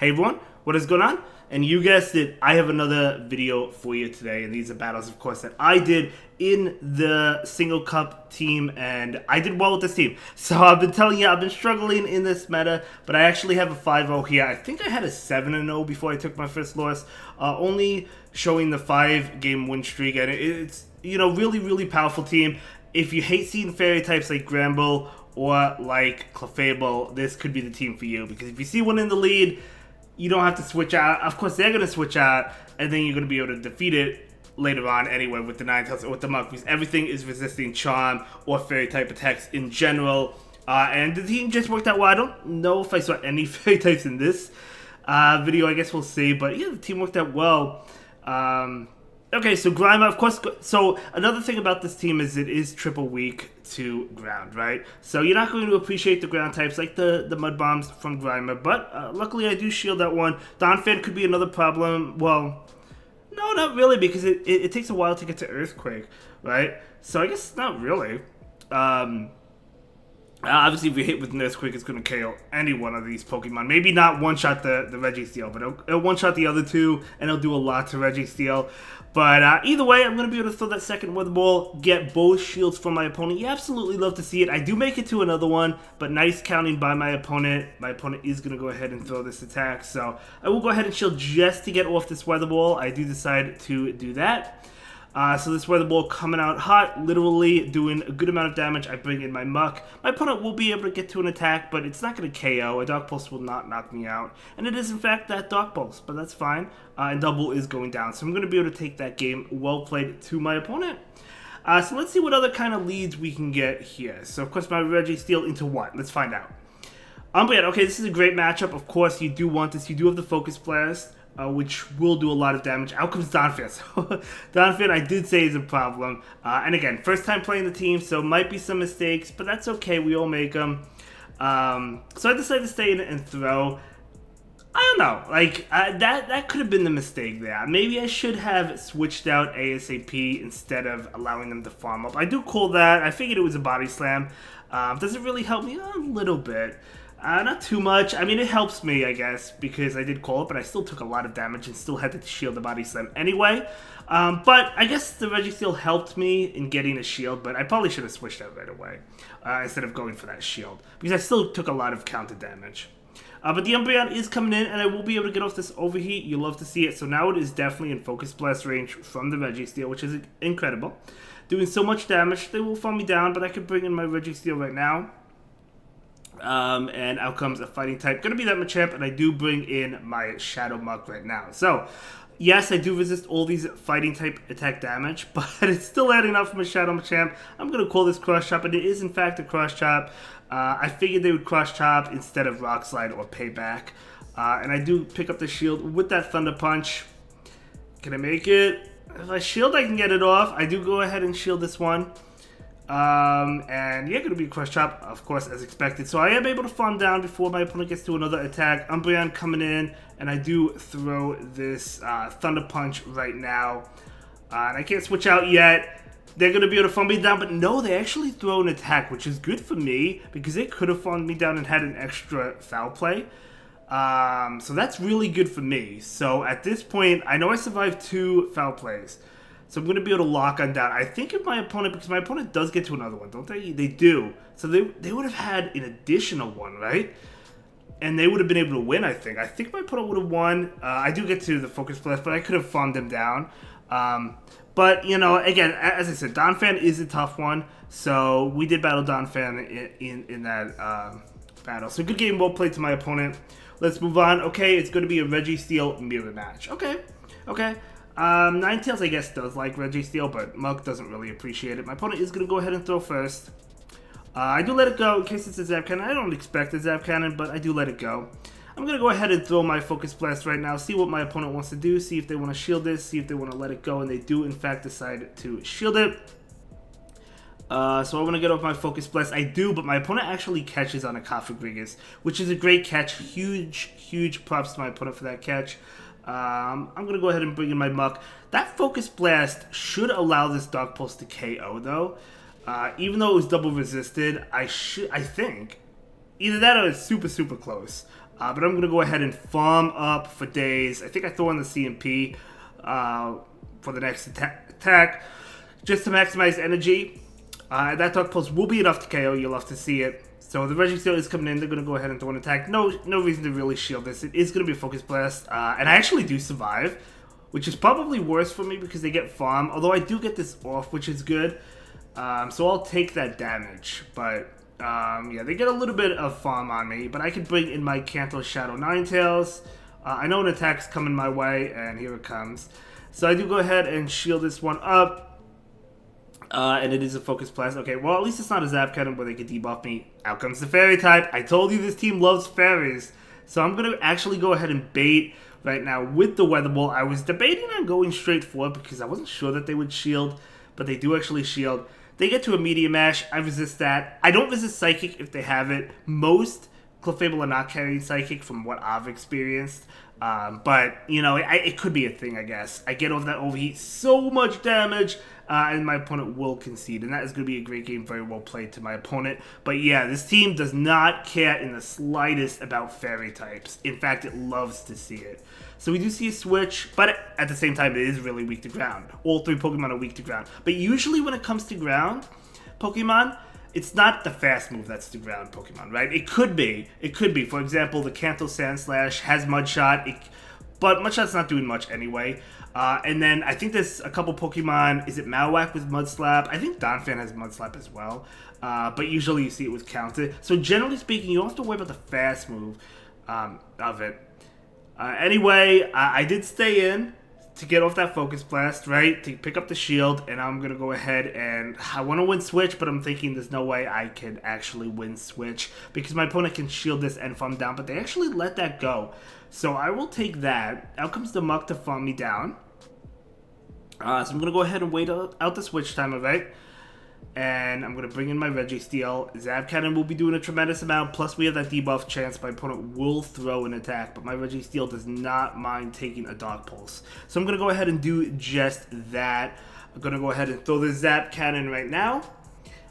Hey everyone, what is going on? And you guessed it, I have another video for you today, and these are battles, of course, that I did in the single cup team, and I did well with this team. So I've been telling you, I've been struggling in this meta, but I actually have a 5-0 here. I think I had a 7-0 before I took my first loss, only showing the 5-game win streak, and it's, you know, really powerful team. If you hate seeing fairy types like Gramble or like Clefable, this could be the team for you, because if you see one in the lead, you don't have to switch out. Of course, they're going to switch out, and then you're going to be able to defeat it later on anyway with the Ninetales or with the Monk, because everything is resisting Charm or Fairy type attacks in general. And the team just worked out well. I don't know if I saw any Fairy types in this video. I guess we'll see. But yeah, the team worked out well. Okay, so Grimer, of course. So another thing about this team is it is triple weak to ground, right? So you're not going to appreciate the ground types like the Mud Bombs from Grimer, but luckily I do shield that one. Donphan could be another problem. Well, no, not really, because it takes a while to get to Earthquake, right? So I guess not really. Obviously, if you hit with an Earthquake, it's going to KO any one of these Pokemon. Maybe not one-shot the Registeel, but it'll one-shot the other two, and it'll do a lot to Registeel. But either way, I'm going to be able to throw that second Weather Ball, get both shields from my opponent. You absolutely love to see it. I do make it to another one, but nice counting by my opponent. My opponent is going to go ahead and throw this attack, so I will go ahead and shield just to get off this Weather Ball. I do decide to do that. So this Weather Ball coming out hot, literally doing a good amount of damage. I bring in my Muck. My opponent will be able to get to an attack, but it's not going to KO. A Dark Pulse will not knock me out. And it is, in fact, that Dark Pulse, but that's fine. And double is going down. So I'm going to be able to take that game well played to my opponent. So let's see what other kind of leads we can get here. So, of course, my Registeel into what? Let's find out. But yeah, okay, this is a great matchup. Of course, you do want this. You do have the Focus Blast, which will do a lot of damage. Out comes Donphan. So Donphan, I did say, is a problem. And again, first time playing the team, so might be some mistakes, but that's okay. We all make them. So I decided to stay in and throw. I don't know. Like, that could have been the mistake there. Maybe I should have switched out ASAP instead of allowing them to farm up. I do call that. I figured it was a Body Slam. Does it really help me? A little bit. Not too much. I mean, it helps me, I guess, because I did call it, but I still took a lot of damage and still had to shield the Body Slam anyway. But I guess the Registeel helped me in getting a shield, but I probably should have switched out right away instead of going for that shield, because I still took a lot of counter damage. But the Umbreon is coming in, and I will be able to get off this Overheat. You'll love to see it. So now it is definitely in Focus Blast range from the Registeel, which is incredible. Doing so much damage, they will fall me down, but I could bring in my Registeel right now. And out comes a fighting type. Gonna be that Machamp, and I do bring in my Shadow Muck right now. So, yes, I do resist all these fighting type attack damage, but it's still adding up from a Shadow Machamp. I'm gonna call this Cross Chop, and it is in fact a Cross Chop. I figured they would Cross Chop instead of Rock Slide or Payback. And I do pick up the shield with that Thunder Punch. Can I make it? If I shield, I can get it off. I do go ahead and shield this one. And yeah, going to be Crush Chop, of course, as expected. So I am able to farm down before my opponent gets to another attack. Umbreon coming in, and I do throw this Thunder Punch right now. And I can't switch out yet. They're going to be able to farm me down, but no, they actually throw an attack, which is good for me, because they could have farmed me down and had an extra foul play. So that's really good for me. So at this point, I know I survived 2 foul plays. So I'm going to be able to lock on down. I think if my opponent, because my opponent does get to another one, don't they? They do. So they would have had an additional one, right? And they would have been able to win, I think. I think my opponent would have won. I do get to the Focus Blast, but I could have farmed them down. But, you know, again, as I said, Donphan is a tough one. So we did battle Donphan in that battle. So good game, well played to my opponent. Let's move on. Okay, it's going to be a Registeel mirror match. Okay. Ninetales, I guess, does like Registeel, but Mug doesn't really appreciate it. My opponent is going to go ahead and throw first. I do let it go in case it's a Zap Cannon. I don't expect a Zap Cannon, but I do let it go. I'm going to go ahead and throw my Focus Blast right now, see what my opponent wants to do, see if they want to shield this, see if they want to let it go, and they do, in fact, decide to shield it. So I'm going to get off my Focus Blast. I do, but my opponent actually catches on a Cofagrigus, which is a great catch. Huge props to my opponent for that catch. I'm going to go ahead and bring in my Muck. That Focus Blast should allow this Dark Pulse to KO, though. Even though it was double resisted, I think. Either that or it's super close. But I'm going to go ahead and farm up for days. I think I throw on the CMP for the next attack just to maximize energy. That Dark Pulse will be enough to KO. You'll love to see it. So the Registeel is coming in. They're going to go ahead and throw an attack. No reason to really shield this. It is going to be a Focus Blast. And I actually do survive, which is probably worse for me because they get farm. Although I do get this off, which is good. So I'll take that damage. But yeah, they get a little bit of farm on me. But I can bring in my Kanto Shadow Ninetales. I know an attack's coming my way, and here it comes. So I do go ahead and shield this one up. And it is a Focus Blast. Okay, well, at least it's not a Zap Cannon where they can debuff me. Out comes the Fairy type. I told you this team loves fairies. So I'm going to actually go ahead and bait right now with the Weather Ball. I was debating on going straight for it because I wasn't sure that they would shield. But they do actually shield. They get to a Meteor Mash. I resist that. I don't resist Psychic if they have it. Most Clefable are not carrying Psychic from what I've experienced. But, you know, it could be a thing, I guess. I get off that Overheat, so much damage, and my opponent will concede. And that is going to be a great game, very well played to my opponent. But yeah, this team does not care in the slightest about Fairy types. In fact, it loves to see it. So we do see a switch, but at the same time, it is really weak to ground. All three Pokemon are weak to ground. But usually when it comes to ground Pokemon, it's not the fast move that's the ground Pokemon, right? It could be. It could be. For example, the Kanto Sandslash has Mudshot, but Mudshot's not doing much anyway. And then I think there's a couple Pokemon. Is it Marowak with Mudslap? I think Donphan has Mudslap as well. But usually you see it with Counter. So generally speaking, you don't have to worry about the fast move of it. Anyway, I did stay in to get off that Focus Blast, right? To pick up the shield, and I'm going to go ahead and I want to win Switch, but I'm thinking there's no way I can actually win Switch because my opponent can shield this and farm down, but they actually let that go. So I will take that. Out comes the Muck to farm me down. So I'm going to go ahead and wait out the Switch timer, right? And I'm going to bring in my Registeel. Zap Cannon will be doing a tremendous amount. Plus, we have that debuff chance. My opponent will throw an attack. But my Registeel does not mind taking a Dark Pulse. So I'm going to go ahead and do just that. I'm going to go ahead and throw the Zap Cannon right now.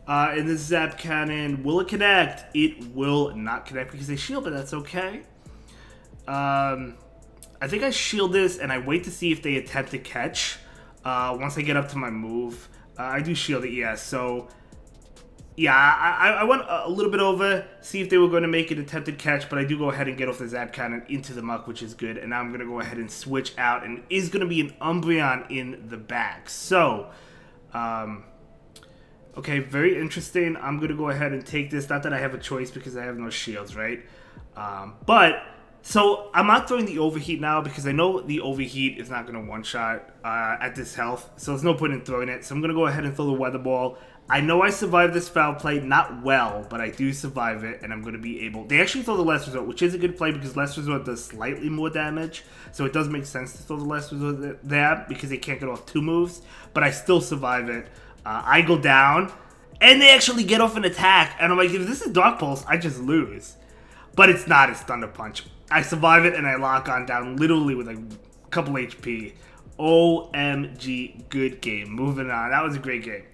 And this Zap Cannon, will it connect? It will not connect because they shield, but that's okay. I think I shield this and I wait to see if they attempt to catch. Once I get up to my move. I do shield it, yeah. So, yeah, I went a little bit over, see if they were going to make an attempted catch, but I do go ahead and get off the Zap Cannon into the Muck, which is good. And now I'm going to go ahead and switch out, and it is going to be an Umbreon in the back. So, okay, very interesting. I'm going to go ahead and take this. Not that I have a choice because I have no shields, right? So, I'm not throwing the Overheat now because I know the Overheat is not going to one-shot at this health. So, there's no point in throwing it. So, I'm going to go ahead and throw the Weather Ball. I know I survived this foul play. Not well, but I do survive it. And I'm going to be able... They actually throw the Last Resort, which is a good play because Last Resort does slightly more damage. So, it does make sense to throw the Last Resort there because they can't get off 2 moves. But I still survive it. I go down. And they actually get off an attack. And I'm like, if this is Dark Pulse, I just lose. But it's not. It's Thunder Punch. I survive it and I lock on down literally with like a couple HP. OMG, good game. Moving on. That was a great game.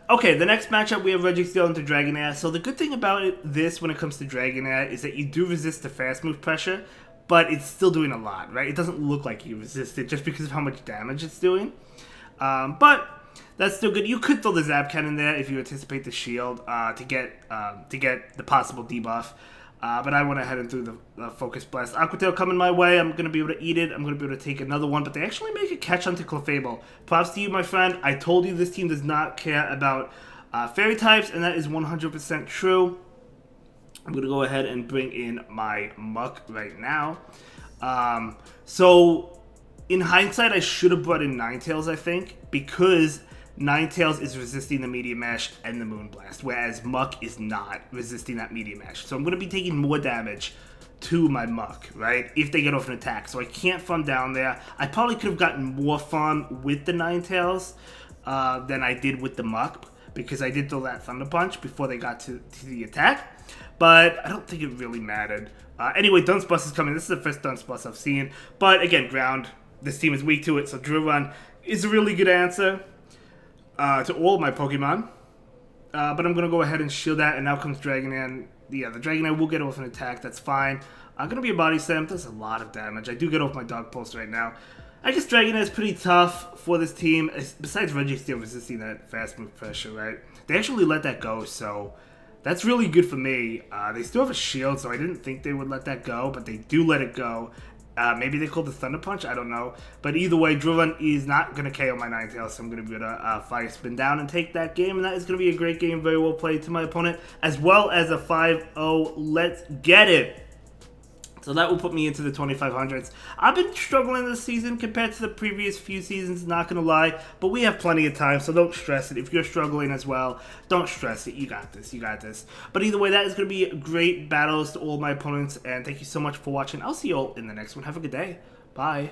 Okay, the next matchup we have Registeel into Dragonair. So the good thing about this when it comes to Dragonair is that you do resist the fast move pressure, but it's still doing a lot, right? It doesn't look like you resist it just because of how much damage it's doing. But that's still good. You could throw the Zap Cannon there if you anticipate the shield to get the possible debuff. But I went ahead and threw the Focus Blast. Aqua Tail coming my way. I'm going to be able to eat it. I'm going to be able to take another one. But they actually make a catch onto Clefable. Props to you, my friend. I told you this team does not care about Fairy types, and that is 100% true. I'm going to go ahead and bring in my Muck right now. So, in hindsight, I should have brought in Ninetales, I think, because Ninetales is resisting the Meteor Mash and the Moonblast, whereas Muck is not resisting that Meteor Mash. So I'm going to be taking more damage to my Muck, right, if they get off an attack. So I can't farm down there. I probably could have gotten more farm with the Ninetales than I did with the Muck, because I did throw that Thunder Punch before they got to the attack. But I don't think it really mattered. Anyway, Dunsparce is coming. This is the first Dunsparce I've seen. But again, ground. This team is weak to it, so Drill Run is a really good answer to all of my Pokemon. But I'm going to go ahead and shield that, and now comes Dragonair. yeah, the Dragonite will get off an attack. That's fine. I'm going to be a body slam. Does a lot of damage. I do get off my Dog Pulse right now. I guess Dragonite is pretty tough for this team. Besides Registeel resisting that fast move pressure, right? They actually let that go, so that's really good for me. They still have a shield, so I didn't think they would let that go, but they do let it go. Maybe they called the Thunder Punch, I don't know. But either way, Drillbun is not going to KO my Ninetales, so I'm going to be able to Fire Spin down and take that game. And that is going to be a great game, very well played to my opponent, as well as a 5-0. Let's get it. So that will put me into the 2500s. I've been struggling this season compared to the previous few seasons, not going to lie. But we have plenty of time, so don't stress it. If you're struggling as well, don't stress it. You got this. You got this. But either way, that is going to be great battles to all my opponents. And thank you so much for watching. I'll see you all in the next one. Have a good day. Bye.